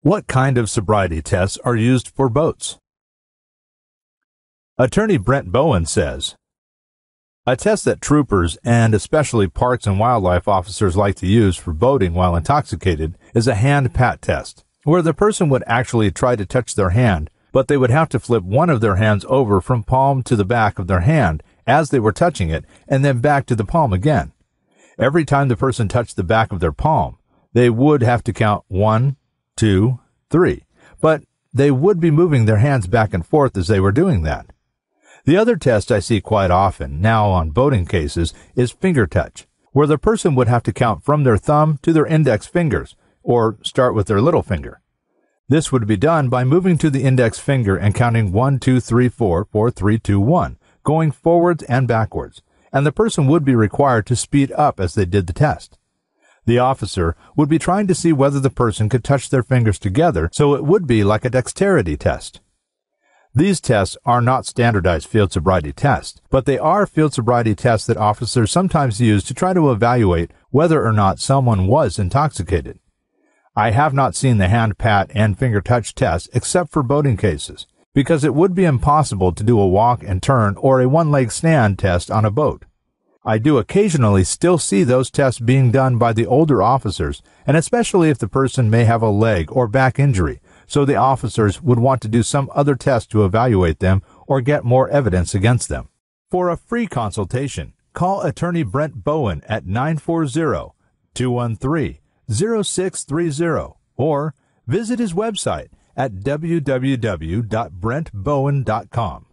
What kind of sobriety tests are used for boats? Attorney Brent Bowen says, a test that troopers and especially parks and wildlife officers like to use for boating while intoxicated is a hand pat test, where the person would actually try to touch their hand, but they would have to flip one of their hands over from palm to the back of their hand as they were touching it and then back to the palm again. Every time the person touched the back of their palm, they would have to count 1, 2, 3, but they would be moving their hands back and forth as they were doing that. The other test I see quite often now on boating cases is finger touch, where the person would have to count from their thumb to their index fingers, or start with their little finger. This would be done by moving to the index finger and counting 1, 2, 3, 4, 4, 3, 2, 1, going forwards and backwards, and the person would be required to speed up as they did the test. The officer would be trying to see whether the person could touch their fingers together, so it would be like a dexterity test. These tests are not standardized field sobriety tests, but they are field sobriety tests that officers sometimes use to try to evaluate whether or not someone was intoxicated. I have not seen the hand pat and finger touch test except for boating cases, because it would be impossible to do a walk and turn or a one-leg stand test on a boat. I do occasionally still see those tests being done by the older officers, and especially if the person may have a leg or back injury, so the officers would want to do some other test to evaluate them or get more evidence against them. For a free consultation, call Attorney Brent Bowen at 940-213-0630 or visit his website at www.brentbowen.com.